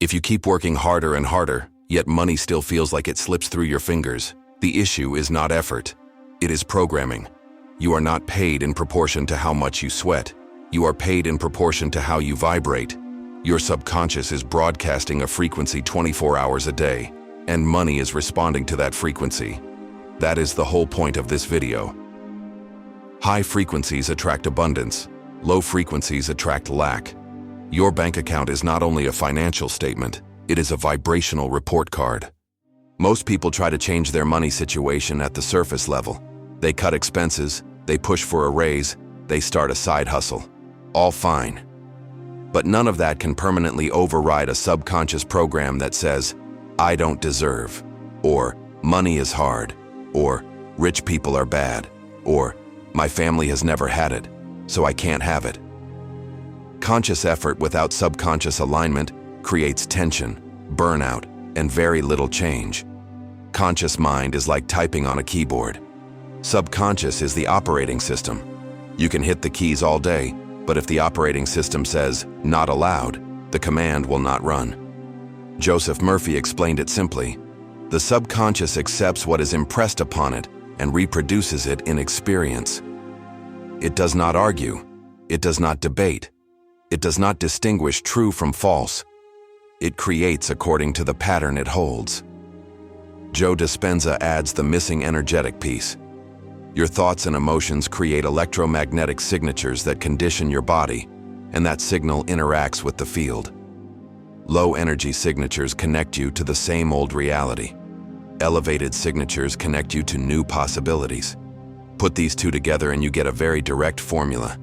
If you keep working harder and harder, yet money still feels like it slips through your fingers, the issue is not effort. It is programming. You are not paid in proportion to how much you sweat. You are paid in proportion to how you vibrate. Your subconscious is broadcasting a frequency 24 hours a day, and money is responding to that frequency. That is the whole point of this video. High frequencies attract abundance. Low frequencies attract lack. Your bank account is not only a financial statement, it is a vibrational report card. Most people try to change their money situation at the surface level. They cut expenses, they push for a raise, they start a side hustle. All fine. But none of that can permanently override a subconscious program that says, "I don't deserve," or "money is hard," or "rich people are bad," or "my family has never had it, so I can't have it." Conscious effort without subconscious alignment creates tension, burnout, and very little change. Conscious mind is like typing on a keyboard. Subconscious is the operating system. You can hit the keys all day, but if the operating system says, "not allowed," the command will not run. Joseph Murphy explained it simply. The subconscious accepts what is impressed upon it and reproduces it in experience. It does not argue. It does not debate. It does not distinguish true from false. It creates according to the pattern it holds. Joe Dispenza adds the missing energetic piece. Your thoughts and emotions create electromagnetic signatures that condition your body, and that signal interacts with the field. Low energy signatures connect you to the same old reality. Elevated signatures connect you to new possibilities. Put these two together and you get a very direct formula.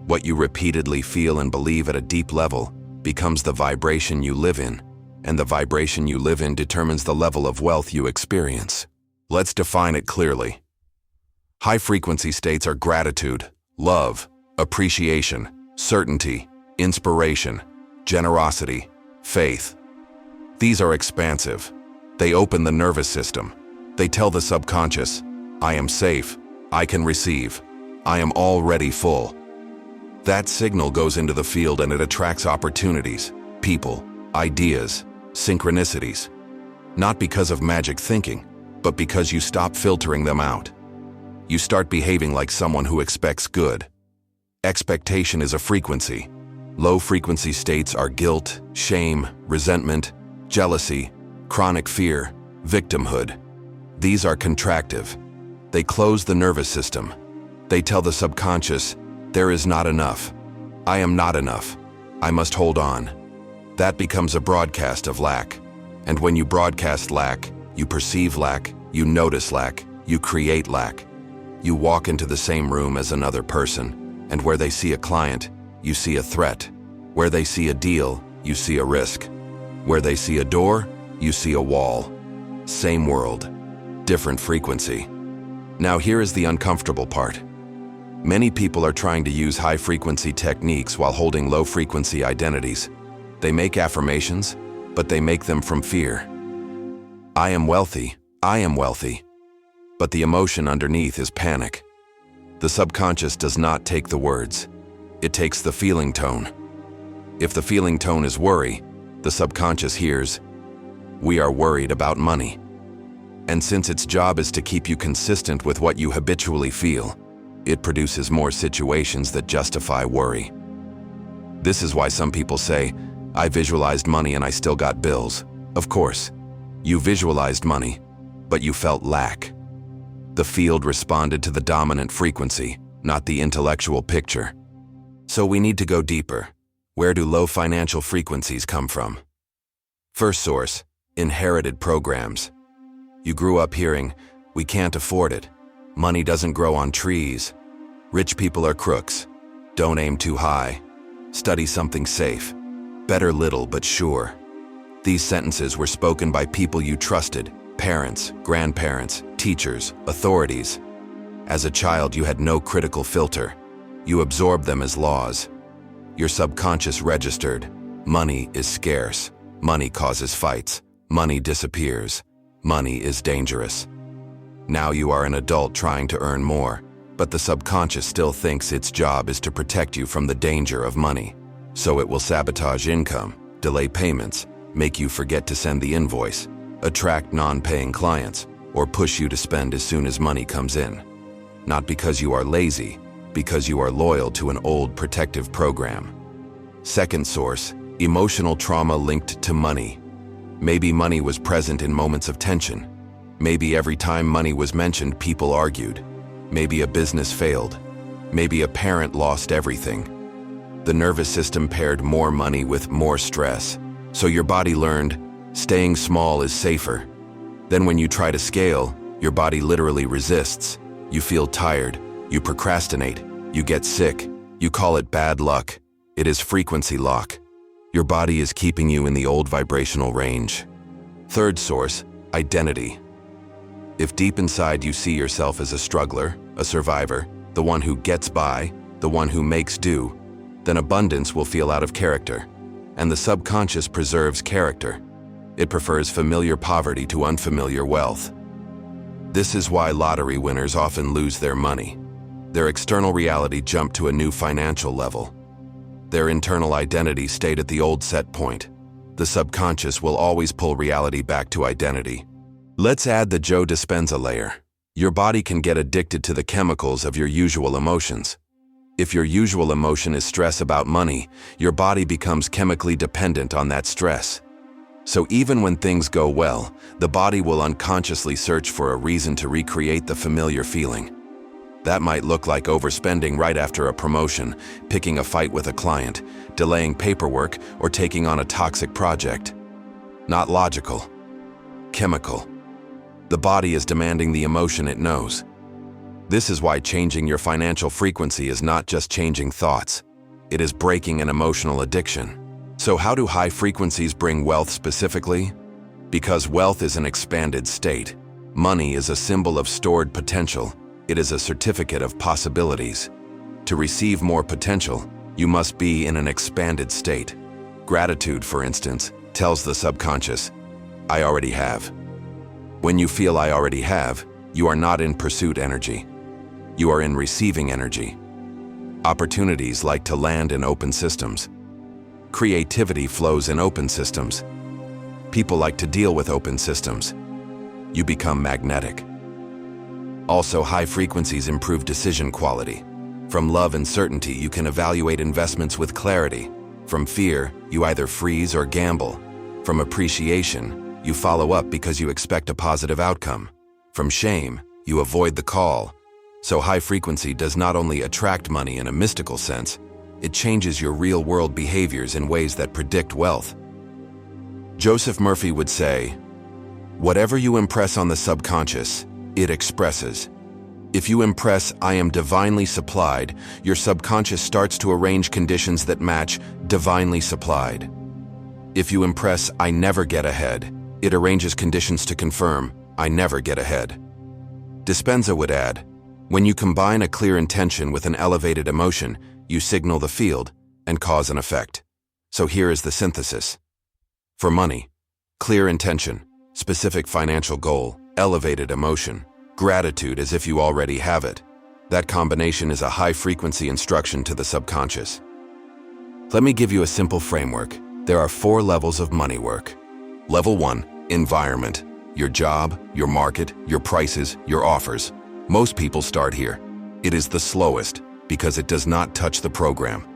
What you repeatedly feel and believe at a deep level becomes the vibration you live in, and the vibration you live in determines the level of wealth you experience. Let's define it clearly. High-frequency states are gratitude, love, appreciation, certainty, inspiration, generosity, faith. These are expansive. They open the nervous system. They tell the subconscious, "I am safe, I can receive, I am already full." That signal goes into the field and it attracts opportunities, people, ideas, synchronicities. Not because of magic thinking, but because you stop filtering them out. You start behaving like someone who expects good. Expectation is a frequency. Low-frequency states are guilt, shame, resentment, jealousy, chronic fear, victimhood. These are contractive. They close the nervous system. They tell the subconscious, "There is not enough. I am not enough. I must hold on." That becomes a broadcast of lack. And when you broadcast lack, you perceive lack, you notice lack, you create lack. You walk into the same room as another person, and where they see a client, you see a threat. Where they see a deal, you see a risk. Where they see a door, you see a wall. Same world, different frequency. Now here is the uncomfortable part. Many people are trying to use high-frequency techniques while holding low-frequency identities. They make affirmations, but they make them from fear. I am wealthy, I am wealthy. But the emotion underneath is panic. The subconscious does not take the words. It takes the feeling tone. If the feeling tone is worry, the subconscious hears, "We are worried about money." And since its job is to keep you consistent with what you habitually feel, it produces more situations that justify worry. This is why some people say, "I visualized money and I still got bills." Of course, you visualized money, but you felt lack. The field responded to the dominant frequency, not the intellectual picture. So we need to go deeper. Where do low financial frequencies come from? First source, inherited programs. You grew up hearing, "We can't afford it. Money doesn't grow on trees. Rich people are crooks. Don't aim too high. Study something safe. Better little but sure." These sentences were spoken by people you trusted, parents, grandparents, teachers, authorities. As a child, you had no critical filter. You absorbed them as laws. Your subconscious registered, money is scarce, money causes fights, money disappears, money is dangerous. Now you are an adult trying to earn more, but the subconscious still thinks its job is to protect you from the danger of money. So it will sabotage income, delay payments, make you forget to send the invoice, attract non-paying clients, or push you to spend as soon as money comes in. Not because you are lazy, because you are loyal to an old protective program. Second source, emotional trauma linked to money. Maybe money was present in moments of tension. Maybe every time money was mentioned, people argued. Maybe a business failed. Maybe a parent lost everything. The nervous system paired more money with more stress. So your body learned, staying small is safer. Then when you try to scale, your body literally resists. You feel tired, you procrastinate, you get sick, you call it bad luck. It is frequency lock. Your body is keeping you in the old vibrational range. Third source, identity. If deep inside you see yourself as a struggler, a survivor, the one who gets by, the one who makes do, then abundance will feel out of character. And the subconscious preserves character. It prefers familiar poverty to unfamiliar wealth. This is why lottery winners often lose their money. Their external reality jumped to a new financial level. Their internal identity stayed at the old set point. The subconscious will always pull reality back to identity. Let's add the Joe Dispenza layer. Your body can get addicted to the chemicals of your usual emotions. If your usual emotion is stress about money, your body becomes chemically dependent on that stress. So even when things go well, the body will unconsciously search for a reason to recreate the familiar feeling. That might look like overspending right after a promotion, picking a fight with a client, delaying paperwork, or taking on a toxic project. Not logical. Chemical. The body is demanding the emotion it knows. This is why changing your financial frequency is not just changing thoughts. It is breaking an emotional addiction. So how do high frequencies bring wealth specifically? Because wealth is an expanded state. Money is a symbol of stored potential. It is a certificate of possibilities. To receive more potential, you must be in an expanded state. Gratitude, for instance, tells the subconscious, I already have. When you feel I already have, you are not in pursuit energy. You are in receiving energy. Opportunities like to land in open systems. Creativity flows in open systems. People like to deal with open systems. You become magnetic. Also, high frequencies improve decision quality. From love and certainty, you can evaluate investments with clarity. From fear, you either freeze or gamble. From appreciation, you follow up because you expect a positive outcome. From shame, you avoid the call. So high frequency does not only attract money in a mystical sense, it changes your real-world behaviors in ways that predict wealth. Joseph Murphy would say, whatever you impress on the subconscious, it expresses. If you impress, I am divinely supplied, your subconscious starts to arrange conditions that match divinely supplied. If you impress, I never get ahead, it arranges conditions to confirm, I never get ahead. Dispenza would add, when you combine a clear intention with an elevated emotion, you signal the field and cause an effect. So here is the synthesis. For money, clear intention, specific financial goal, elevated emotion, gratitude as if you already have it. That combination is a high-frequency instruction to the subconscious. Let me give you a simple framework. There are 4 levels of money work. Level 1, environment. Your job, your market, your prices, your offers. Most people start here. It is the slowest because it does not touch the program.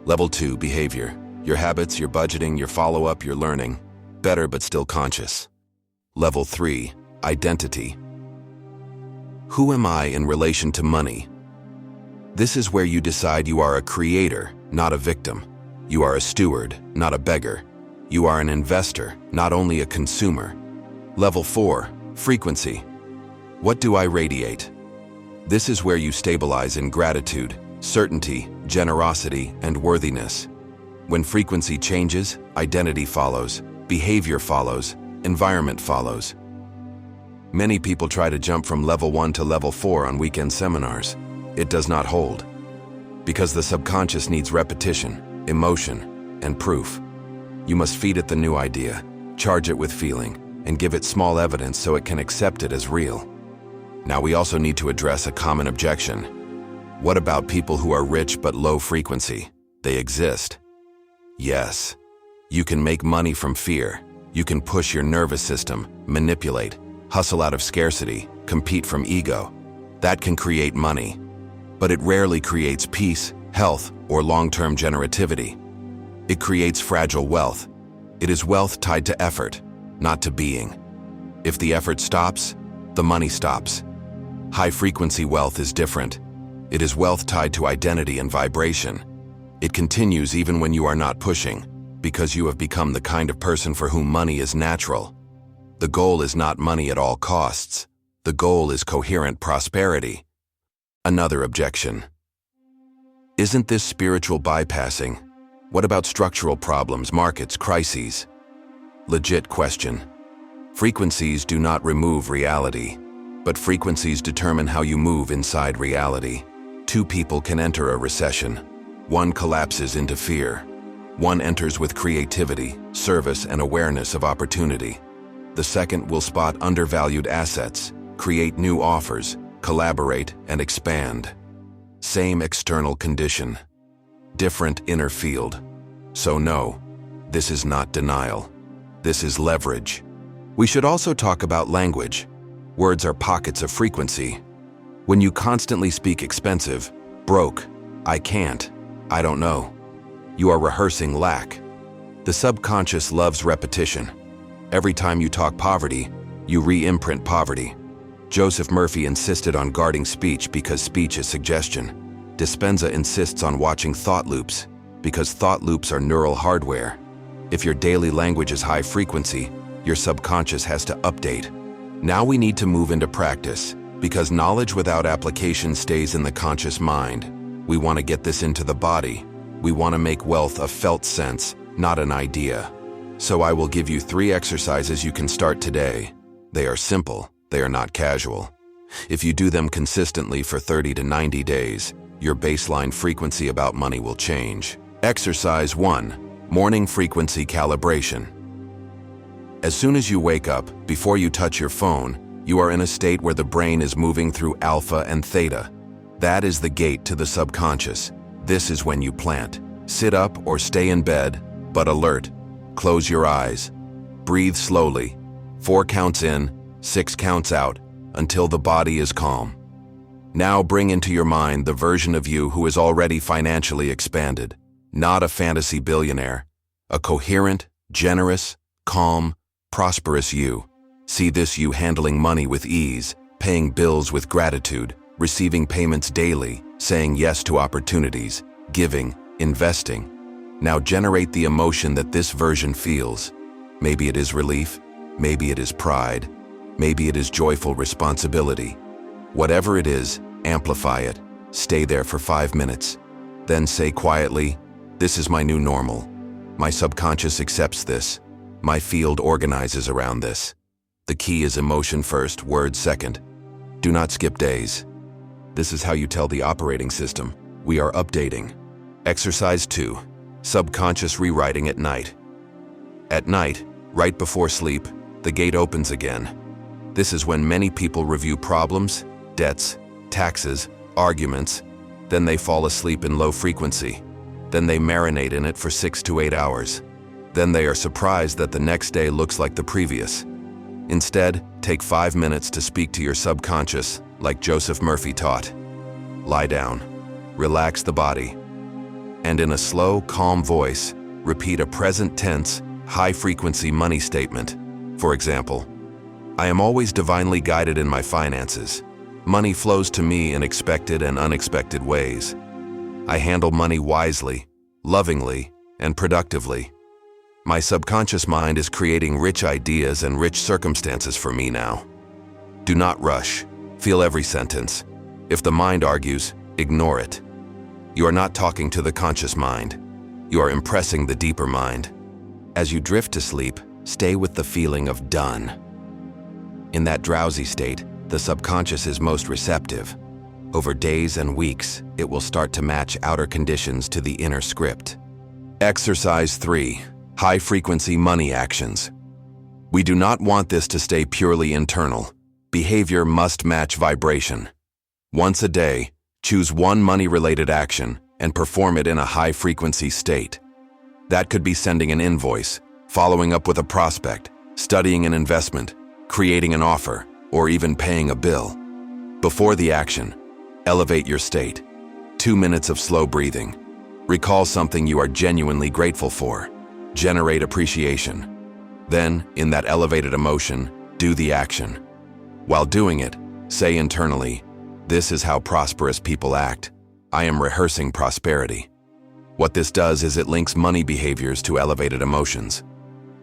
Level 2, behavior. Your habits, your budgeting, your follow-up, your learning. Better but still conscious. Level 3, identity. Who am I in relation to money? This is where you decide you are a creator, not a victim. You are a steward, not a beggar. You are an investor, not only a consumer. Level 4, frequency. What do I radiate? This is where you stabilize in gratitude, certainty, generosity, and worthiness. When frequency changes, identity follows, behavior follows, environment follows. Many people try to jump from level 1 to level 4 on weekend seminars. It does not hold. Because the subconscious needs repetition, emotion, and proof. You must feed it the new idea, charge it with feeling, and give it small evidence so it can accept it as real. Now we also need to address a common objection. What about people who are rich but low frequency? They exist. Yes. You can make money from fear. You can push your nervous system, manipulate, hustle out of scarcity, compete from ego. That can create money. But it rarely creates peace, health, or long-term generativity. It creates fragile wealth. It is wealth tied to effort, not to being. If the effort stops, the money stops. High-frequency wealth is different. It is wealth tied to identity and vibration. It continues even when you are not pushing, because you have become the kind of person for whom money is natural. The goal is not money at all costs. The goal is coherent prosperity. Another objection. Isn't this spiritual bypassing? What about structural problems, markets, crises? Legit question. Frequencies do not remove reality, but frequencies determine how you move inside reality. Two people can enter a recession. One collapses into fear. One enters with creativity, service, and awareness of opportunity. The second will spot undervalued assets, create new offers, collaborate, and expand. Same external condition. Different inner field. So no, this is not denial. This is leverage. We should also talk about language. Words are pockets of frequency. When you constantly speak expensive, broke, I can't, I don't know, you are rehearsing lack. The subconscious loves repetition. Every time you talk poverty, you re-imprint poverty. Joseph Murphy insisted on guarding speech because speech is suggestion. Dispenza insists on watching thought loops because thought loops are neural hardware. If your daily language is high frequency, your subconscious has to update. Now we need to move into practice, because knowledge without application stays in the conscious mind. We want to get this into the body. We want to make wealth a felt sense, not an idea. So I will give you 3 exercises you can start today. They are simple, they are not casual. If you do them consistently for 30 to 90 days, your baseline frequency about money will change. Exercise 1, Morning Frequency Calibration. As soon as you wake up, before you touch your phone, you are in a state where the brain is moving through alpha and theta. That is the gate to the subconscious. This is when you plant. Sit up or stay in bed, but alert. Close your eyes. Breathe slowly. 4 counts in, 6 counts out, until the body is calm. Now bring into your mind the version of you who is already financially expanded. Not a fantasy billionaire. A coherent, generous, calm, prosperous you. See this you handling money with ease, paying bills with gratitude, receiving payments daily, saying yes to opportunities, giving, investing. Now generate the emotion that this version feels. Maybe it is relief, maybe it is pride, maybe it is joyful responsibility. Whatever it is, amplify it. Stay there for 5 minutes. Then say quietly, "This is my new normal. My subconscious accepts this. My field organizes around this." The key is emotion first, words second. Do not skip days. This is how you tell the operating system, we are updating. Exercise 2, Subconscious Rewriting at Night. At night, right before sleep, the gate opens again. This is when many people review problems, debts, taxes, arguments, then they fall asleep in low frequency. Then they marinate in it for 6 to 8 hours. Then they are surprised that the next day looks like the previous. Instead, take 5 minutes to speak to your subconscious, like Joseph Murphy taught. Lie down, relax the body, and in a slow, calm voice, repeat a present tense, high-frequency money statement. For example, I am always divinely guided in my finances. Money flows to me in expected and unexpected ways. I handle money wisely, lovingly, and productively. My subconscious mind is creating rich ideas and rich circumstances for me now. Do not rush. Feel every sentence. If the mind argues, ignore it. You are not talking to the conscious mind. You are impressing the deeper mind. As you drift to sleep, stay with the feeling of done. In that drowsy state, the subconscious is most receptive. Over days and weeks, it will start to match outer conditions to the inner script. Exercise 3. High-frequency money actions. We do not want this to stay purely internal. Behavior must match vibration. Once a day, choose one money-related action and perform it in a high-frequency state. That could be sending an invoice, following up with a prospect, studying an investment, creating an offer, or even paying a bill. Before the action, elevate your state. 2 minutes of slow breathing. Recall something you are genuinely grateful for. Generate appreciation. Then, in that elevated emotion, do the action. While doing it, say internally, "This is how prosperous people act. I am rehearsing prosperity." What this does is it links money behaviors to elevated emotions.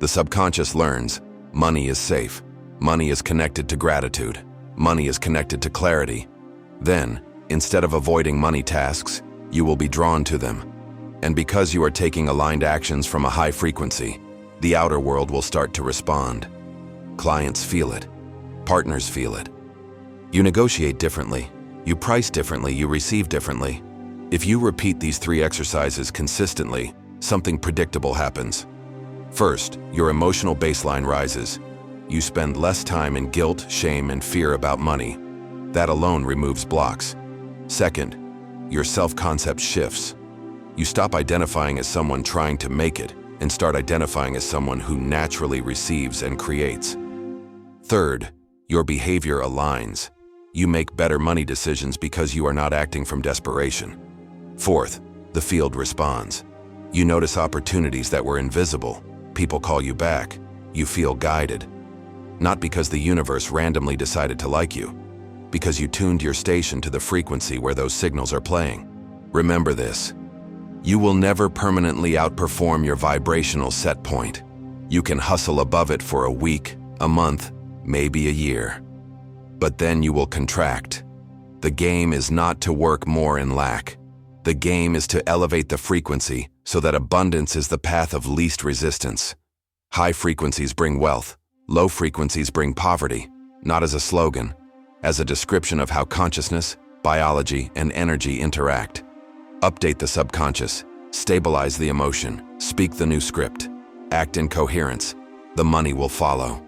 The subconscious learns, money is safe, money is connected to gratitude, money is connected to clarity. Then, instead of avoiding money tasks, you will be drawn to them. And because you are taking aligned actions from a high frequency, the outer world will start to respond. Clients feel it. Partners feel it. You negotiate differently. You price differently. You receive differently. If you repeat these 3 exercises consistently, something predictable happens. First, your emotional baseline rises. You spend less time in guilt, shame, and fear about money. That alone removes blocks. Second, your self-concept shifts. You stop identifying as someone trying to make it and start identifying as someone who naturally receives and creates. Third, your behavior aligns. You make better money decisions because you are not acting from desperation. Fourth, the field responds. You notice opportunities that were invisible. People call you back. You feel guided. Not because the universe randomly decided to like you, because you tuned your station to the frequency where those signals are playing. Remember this. You will never permanently outperform your vibrational set point. You can hustle above it for a week, a month, maybe a year. But then you will contract. The game is not to work more in lack. The game is to elevate the frequency so that abundance is the path of least resistance. High frequencies bring wealth. Low frequencies bring poverty, not as a slogan, as a description of how consciousness, biology, and energy interact. Update the subconscious, stabilize the emotion, speak the new script, act in coherence. The money will follow.